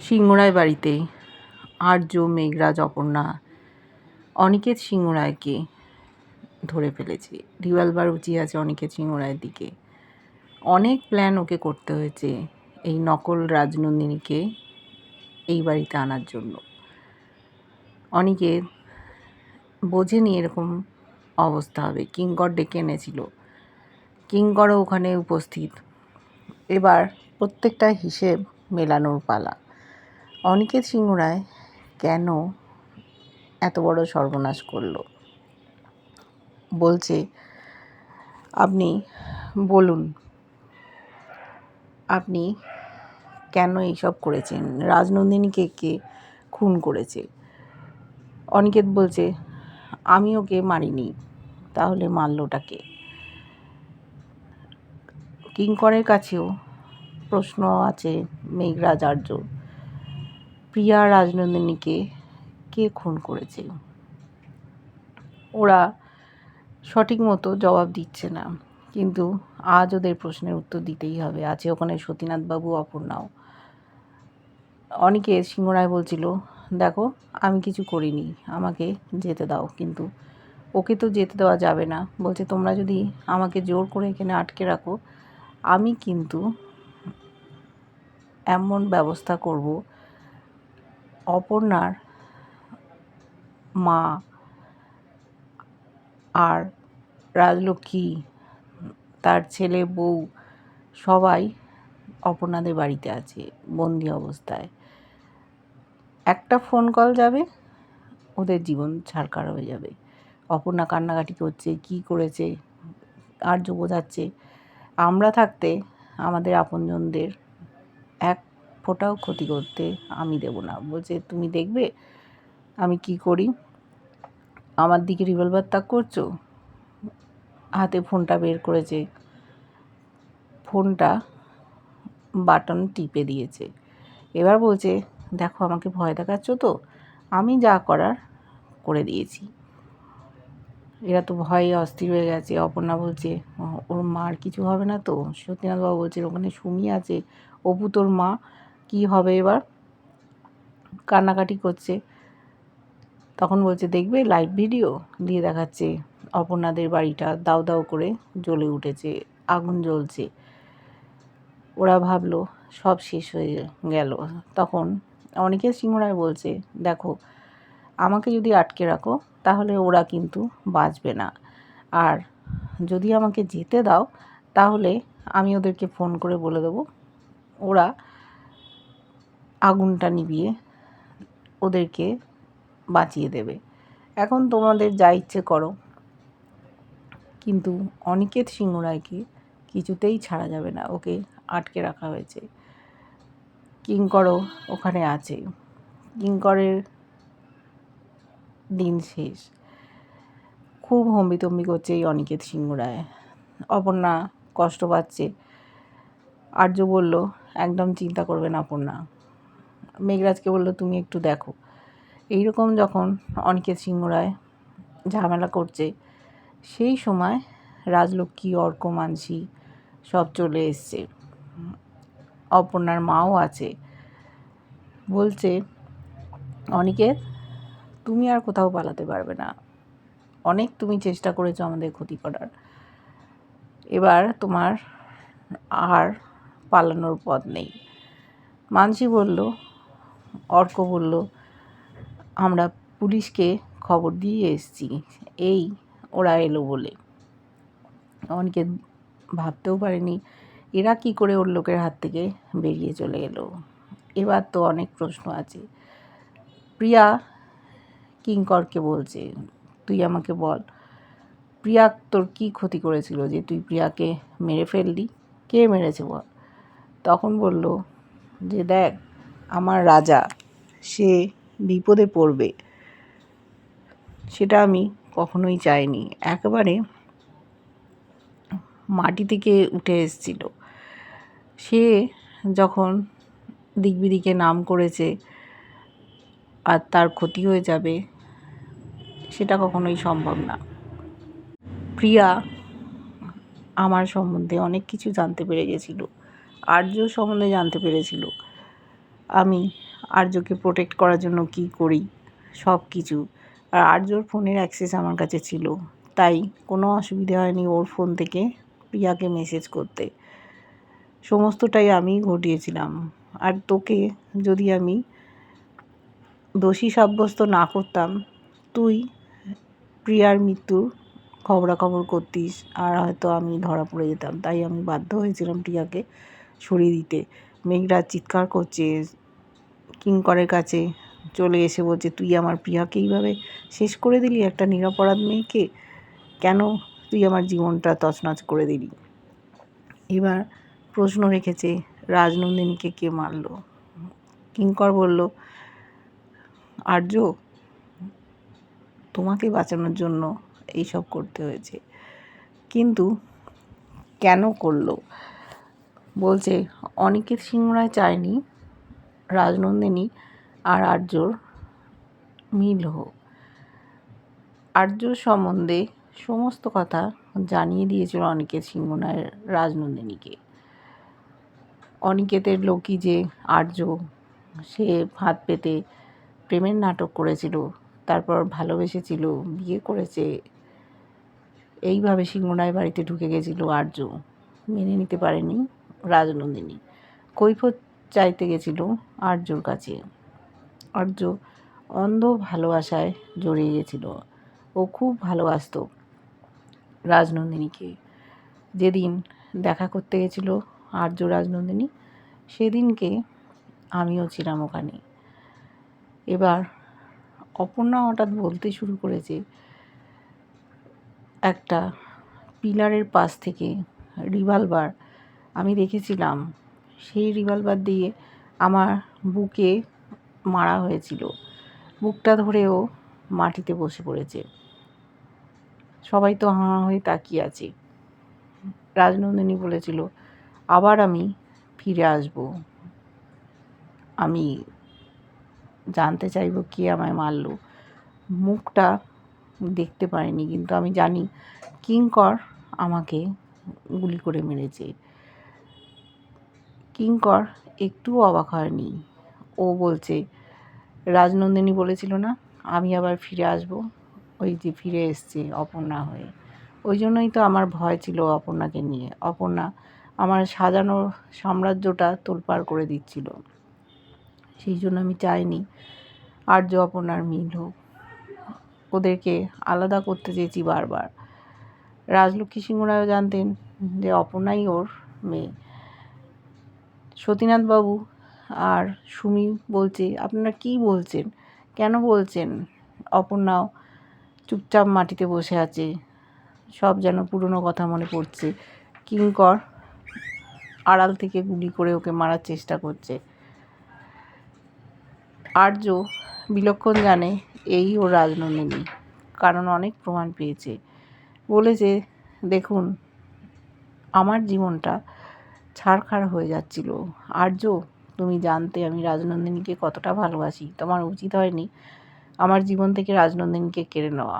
সিংহরায় বাড়িতে আর্য, মেঘরাজ, অপর্ণা অনিকেত সিংহরায়কে ধরে ফেলেছে। রিভলভার উঁচিয়ে আছে অনিকেত সিংহরায়ের দিকে। অনেক প্ল্যান ওকে করতে হয়েছে এই নকল রাজনন্দিনীকে এই বাড়িতে আনার জন্য। অনিকেত বোঝেনি এরকম অবস্থা হবে। কিঙ্কর ডেকে এনেছিল, কিঙ্করও ওখানে উপস্থিত। এবার প্রত্যেকটা হিসেব মেলানোর পালা। অনিকেত সিংহরায় কেন এত বড় সর্বনাশ করলো? বলছে, আপনি বলুন, আপনি কেন এইসব করেছেন? রাজনন্দিনীকে কে খুন করেছে? অনিকেত বলছে, আমি ওকে মারিনি, তাহলে মারলোটাকে? কিঙ্করের কাছেও প্রশ্ন আছে মেঘরাজ আর্য। প্রিয়া রাজনন্দিনীকে কে খুন করেছে? ওরা সঠিক মতো জবাব দিচ্ছে না, কিন্তু আজ ওদের প্রশ্নের উত্তর দিতেই হবে। আছে ওখানে সতীনাথবাবু, অপর্ণাও। অনিকেত সিংহরায় বলছিল, দেখো আমি কিছু করিনি, আমাকে যেতে দাও। কিন্তু ওকে তো যেতে দেওয়া যাবে না। বলছে, তোমরা যদি আমাকে জোর করে এখানে আটকে রাখো, আমি কিন্তু এমন ব্যবস্থা করব, অপর্ণার মা আর রাজলক্ষ্মী, তার ছেলে, বউ সবাই অপর্ণাদের বাড়িতে আছে বন্দি অবস্থায়। একটা ফোন কল যাবে, ওদের জীবন ছারকার হয়ে যাবে। অপর্ণা কান্নাকাটি করছে, কি করেছে আর্য বোঝাচ্ছে। আমরা থাকতে আমাদের আপনজনদের এক ফোঁটাও ক্ষতি করতে আমি দেব না। বলছে, তুমি দেখবে আমি কি করি। আমার দিকে রিভলভার তাক করছো। হাতে ফোনটা বের করেছে, ফোনটা বাটন টিপে দিয়েছে। এবার বলছে, দেখো আমাকে ভয় দেখাচ্ছ তো, আমি যা করার করে দিয়েছি। এরা তো ভয়ে অস্থির হয়ে গেছে। অপর্ণা বলছে, ওর মার কিছু হবে না তো? সত্যিনাথবাবু বলছে, ওখানে সুমি আছে, অপু তোর মা, কি হবে এবার? কান্নাকাটি করছে। তখন বলছে, দেখবে লাইভ ভিডিও দিয়ে দেখাচ্ছে অপর্ণাদের বাড়িটা দাউ দাউ করে জ্বলে উঠেছে, আগুন জ্বলছে। ওরা ভাবলো সব শেষ হয়ে গেল। তখন অনিকেত সিংহরায় বলছে, দেখো আমাকে যদি আটকে রাখো তাহলে ওরা কিন্তু বাঁচবে না, আর যদি আমাকে যেতে দাও তাহলে আমি ওদেরকে ফোন করে বলে দেবো, ওরা আগুনটা নিভিয়ে ওদেরকে বাঁচিয়ে দেবে। এখন তোমাদের যা ইচ্ছে করো, কিন্তু অনিকেত সিংহরায়কে কিছুতেই ছাড়া যাবে না, ওকে আটকে রাখা হয়েছে। কিঙ্করও ওখানে আছে। কিঙ্করের দিন শেষ। খুব হম্বিতম্বি করছে এই অনিকেত সিংহরায়। অপর্ণা কষ্ট পাচ্ছে। আর্য বলল, একদম চিন্তা করবে না অপর্ণা। মেঘরাজকে বলল, তুমি একটু দেখো। এইরকম যখন অনিকেত সিংহরায় ঝামেলা করছে, সেই সময় রাজলক্ষ্মী, অর্ক, মানসী সব চলে এসছে। অপর্ণার মাও আছে। বলছে, অনিকেত তুমি আর কোথাও পালাতে পারবে না, অনেক তুমি চেষ্টা করেছো আমাদের ক্ষতি করার, এবার তোমার আর পালানোর পথ নেই। মানসী বলল, অর্ক বলল, আমরা পুলিশকে খবর দিয়ে এসেছি, এই ওরা এলো বলে। অনিকেত ভাবতেও পারেনি এরা কি করে ওর লোকের হাত থেকে বেরিয়ে চলে এলো। এবার তো অনেক প্রশ্ন আছে। প্রিয়া কিঙ্করকে বলছে, তুই আমাকে বল, প্রিয়া তোর কি ক্ষতি করেছিল যে তুই প্রিয়াকে মেরে ফেললি? কে মেরেছে বল? তখন বলল যে, দেখ আমার রাজা, সে বিপদে পড়বে, সেটা আমি কখনোই চাইনি। একেবারে মাটি থেকে উঠে এসেছিল। সে যখন দিকবিদিকে নাম করেছে আর তার ক্ষতি হয়ে যাবে, সেটা কখনোই সম্ভব না। প্রিয়া আমার সম্বন্ধে অনেক কিছু জানতে পেরে গেছিল, আর্য সম্বন্ধে জানতে পেরেছিল। আমি আর্যকে প্রোটেক্ট করার জন্য কি করি সব কিছু। আর আর্যর ফোনের অ্যাক্সেস আমার কাছে ছিল, তাই কোনো অসুবিধা হয়নি ওর ফোন থেকে প্রিয়াকে মেসেজ করতে। সমস্তটাই আমি ঘটিয়েছিলাম। আর তোকে যদি আমি দোষী সাব্যস্ত না করতাম, তুই প্রিয়ার মৃত্যুর খবরাখবর করতিস আর হয়তো আমি ধরা পড়ে যেতাম। তাই আমি বাধ্য হয়েছিলাম প্রিয়াকে সরিয়ে দিতে। মেঘরাজ চিৎকার করছে, কিঙ্করের কাছে চলে এসে বলছে, তুই আমার প্রিয়াকে এইভাবে শেষ করে দিলি, একটা নিরপরাধ মেয়েকে। কেন তুই আমার জীবনটা তছনছ করে দিলি? এবার প্রশ্ন রেখেছে, রাজনন্দিনীকে কে মারল? কিঙ্কর বলল, আর্য, তোমাকে বাঁচানোর জন্য এইসব করতে হয়েছে। কিন্তু কেন করলো? বলছে, অনিকেত সিংহ রায় চায়নি রাজনন্দিনী আর আর্যর মিল হোক। আর্যর সম্বন্ধে সমস্ত কথা জানিয়ে দিয়েছিল অনিকেত সিংহ রায় রাজনন্দিনীকে। অনিকেতের লোকই যে আর্য, সে হাত পেতে প্রেমের নাটক করেছিল, তারপর ভালোবেসেছিল, বিয়ে করেছে। এইভাবে সিংহরায় বাড়িতে ঢুকে গেছিল আর্য। মেনে নিতে পারেনি রাজনন্দিনী, কৈফিয়ত চাইতে গেছিল আর্যর কাছে। আর্য অন্ধ ভালোবাসায় জড়িয়ে গেছিল। ও খুব ভালোবাসত রাজনন্দিনীকে। যেদিন দেখা করতে গেছিল আর্য রাজনন্দিনী, সেদিনকে আমিও ছিলাম ওখানে। এবার অপর্ণা হঠাৎ বলতে শুরু করেছে, একটা পিলারের পাশ থেকে রিভলভার আমি দেখেছিলাম, সেই রিভলভার দিয়ে আমার বুকে মারা হয়েছিল। বুকটা ধরেও মাটিতে বসে পড়েছে। সবাই তো হাঁ হয়ে তাকিয়ে আছে। রাজনন্দিনী বলেছিল, আবার আমি ফিরে আসব, আমি জানতে চাইব কে আমায় মারল। মুখটা দেখতে পারিনি, কিন্তু আমি জানি কিঙ্কর আমাকে গুলি করে মেরেছে। কিঙ্কর একটুও অবাক হয়নি। ও বলছে, রাজনন্দিনী বলেছিল না আমি আবার ফিরে আসব, ওই যে ফিরে এসছে অপর্ণা হয়ে। ওই জন্যই তো আমার ভয় ছিল অপর্ণাকে নিয়ে। অপর্ণা আমার সাজানো সাম্রাজ্যটা তোলপাড় করে দিচ্ছিল। সেই জন্য আমি চাইনি আর্য অপর্ণার মিল হোক। ওদেরকে আলাদা করতে চেয়েছি বারবার। রাজলক্ষ্মী সিংহ রায়ও জানতেন যে অপর্ণাই ওর মেয়ে। সতীনাথবাবু আর সুমি বলছে, আপনারা কি বলছেন, কেন বলছেন? অপর্ণাও চুপচাপ মাটিতে বসে আছে। সব যেন পুরনো কথা মনে পড়ছে। কিঙ্কর আড়াল থেকে গুলি করে ওকে মারার চেষ্টা করছে। আর্য বিলক্ষণ জানে এই ও রাজনন্দিনী, কারণ অনেক প্রমাণ পেয়েছে। বলেছে, দেখুন আমার জীবনটা ছারখার হয়ে যাচ্ছিল। আর্য, তুমি জানতে আমি রাজনন্দিনীকে কতটা ভালোবাসি। তোমার উচিত হয়নি আমার জীবন থেকে রাজনন্দিনীকে কেড়ে নেওয়া।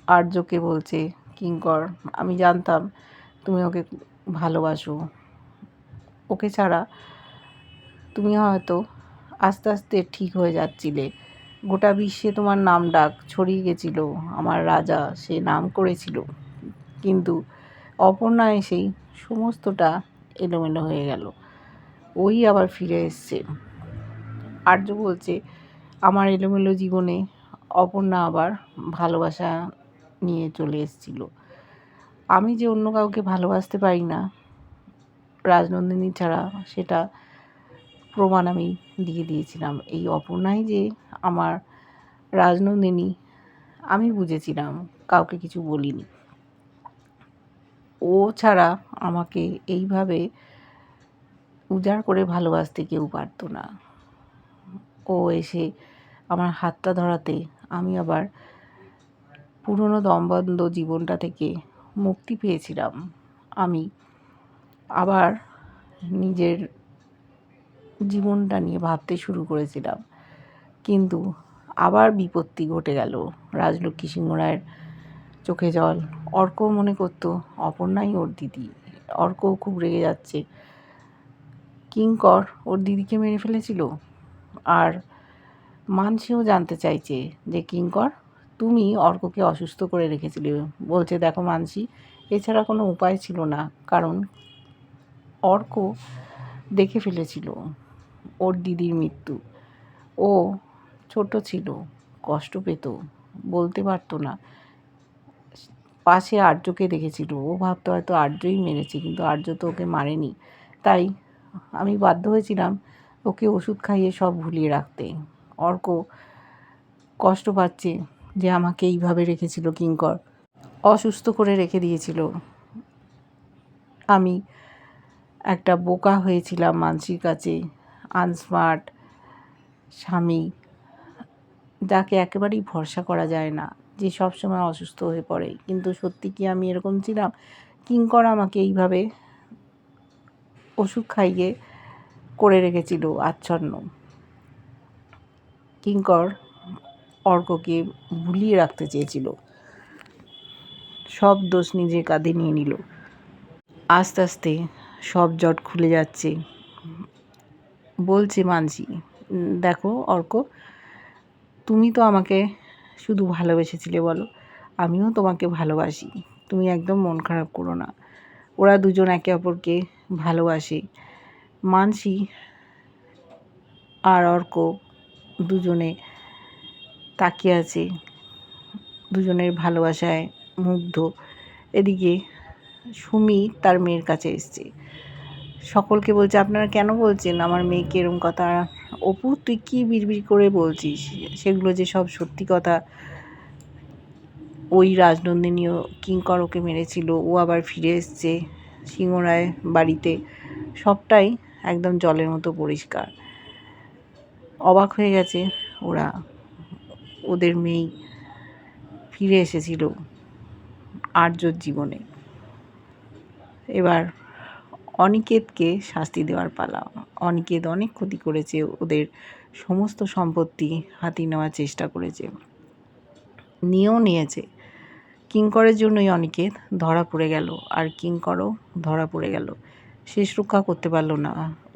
আর্যকে বলছে কিঙ্কর, আমি জানতাম তুমি ওকে ভালোবাসো। ওকে ছাড়া তুমি হয়তো আস্তে আস্তে ঠিক হয়ে যাচ্ছিলে। গোটা বিশ্বে তোমার নাম ডাক ছড়িয়ে গেছিল, আমার রাজা সে নাম করেছিল। কিন্তু অপর্ণা এসেই সমস্তটা এলোমেলো হয়ে গেল। ওই আবার ফিরে এসছে। আর্য বলছে, আমার এলোমেলো জীবনে অপর্ণা আবার ভালোবাসা নিয়ে চলে এসেছিল। আমি যে অন্য কাউকে ভালোবাসতে পারি না রাজনন্দিনী ছাড়া, সেটা প্রমাণ আমি দিয়ে দিয়েছিলাম। এই অপর্ণাই যে আমার রাজনন্দিনী আমি বুঝেছিলাম, কাউকে কিছু বলিনি। ও ছাড়া আমাকে এইভাবে উজাড় করে ভালোবাসতে কেউ পারতো না। ও এসে আমার হাতটা ধরাতে আমি আবার পুরনো দমবন্ধ জীবনটা থেকে মুক্তি পেয়েছিলাম। আমি আবার নিজের জীবনটা নিয়ে ভাবতে শুরু করেছিলাম। কিন্তু আবার বিপত্তি ঘটে গেল। রাজলক্ষ্মী সিংহ রায়ের চোখে জল। অর্ক মনে করতো অপর্ণাই ওর দিদি। অর্কও খুব রেগে যাচ্ছে। কিঙ্কর ওর দিদিকে মেরে ফেলেছিল। আর মানসিও জানতে চাইছে যে কিঙ্কর তুমি অর্ককে অসুস্থ করে রেখেছিলে। বলছে দেখো মানসি, এছাড়া কোনো উপায় ছিল না, কারণ অর্ক দেখে ফেলেছিল ওর দিদির মৃত্যু। ও ছোট ছিল, কষ্ট পেত, বলতে পারতো না। পাশে আর্যকে দেখেছিল, ও ভাবতো হয়তো আর্যই মেরেছে, কিন্তু আর্য তো ওকে মারেনি। তাই আমি বাধ্য হয়েছিলাম ওকে ওষুধ খাইয়ে সব ভুলিয়ে রাখতে। অর্ক কষ্ট পাচ্ছে যে আমাকে এইভাবে রেখেছিল কিঙ্কর, অসুস্থ করে রেখে দিয়েছিল। আমি একটা বোকা হয়েছিলাম মানসির কাছে, আনস্মার্ট স্বামী, যাকে একেবারেই ভরসা করা যায় না, যে সবসময় অসুস্থ হয়ে পড়ে। কিন্তু সত্যি কি আমি এরকম ছিলাম? কিঙ্কর আমাকে এইভাবে ওষুধ খাইয়ে করে রেখেছিল আচ্ছন্ন। কিঙ্কর অর্ককে ভুলিয়ে রাখতে চেয়েছিল, সব দোষ নিজের কাঁধে নিয়ে নিল। আস্তে আস্তে সব জট খুলে যাচ্ছে। বলছে মানসি, দেখো অর্ক, তুমি তো আমাকে শুধু ভালোবেসেছিলে বলো, আমিও তোমাকে ভালোবাসি, তুমি একদম মন খারাপ করো না। ওরা দুজন একে অপরকে ভালোবাসে। মানসি আর অর্ক দুজনে তাকিয়ে আছে, দুজনের ভালোবাসায় মুগ্ধ। এদিকে সুমি তার মেয়ের কাছে এসছে, সকলকে বলছে আপনারা কেন বলছেন আমার মেয়েকে এরম কথা? অপু তুই কী বিড়বিড় করে বলছিস? সেগুলো যে সব সত্যি কথা। ওই রাজনন্দিনীও কিঙ্কর ওকে মেরেছিল, ও আবার ফিরে এসছে সিংহরায় বাড়িতে, সবটাই একদম জলের মতো পরিষ্কার। অবাক হয়ে গেছে ওরা, ওদের মেয়ে ফিরে এসেছিল আর্যর জীবনে। এবার অনিকেতকে শাস্তি দেওয়ার পালা। অনিকেত অনেক ক্ষতি করেছে, ওদের সমস্ত সম্পত্তি হাতিয়ে নেওয়ার চেষ্টা করেছে, নিয়েও নিয়েছে। কিঙ্করের জন্যই অনিকেত ধরা পড়ে গেল, আর কিঙ্করও ধরা পড়ে গেল। শেষ রক্ষা করতে পারল না,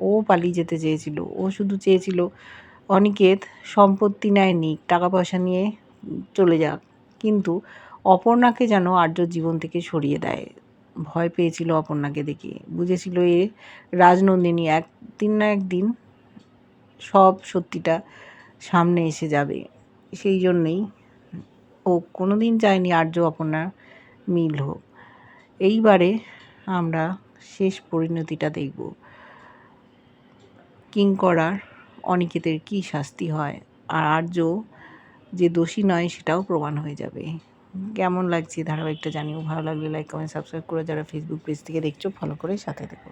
ও পালিয়ে যেতে চেয়েছিল। ও শুধু চেয়েছিল অনিকেত সম্পত্তি নেয় নিক, টাকা পয়সা নিয়ে চলে যাক, কিন্তু অপর্ণাকে যেন আর্যর জীবন থেকে সরিয়ে দেয়। ভয় পেয়েছিল অপর্ণাকে দেখে, বুঝেছিল এ রাজনন্দিনী একদিন না একদিন সব সত্যিটা সামনে এসে যাবে। সেই জন্যেই ও কোনোদিন চায়নি আর্য অপর্ণার মিল হোক। এইবারে আমরা শেষ পরিণতিটা দেখব, কিঙ্কর আর অনিকেতের কী শাস্তি হয়, আর আর্য যে দোষী নয় সেটাও প্রমাণ হয়ে যাবে। কেমন লাগছে ধারাবাহিকটা জানিও। ভালো লাগলে লাইক কমেন্ট সাবস্ক্রাইব করে, যারা ফেসবুক পেজ থেকে দেখছো ফলো করে সাথে থেকো।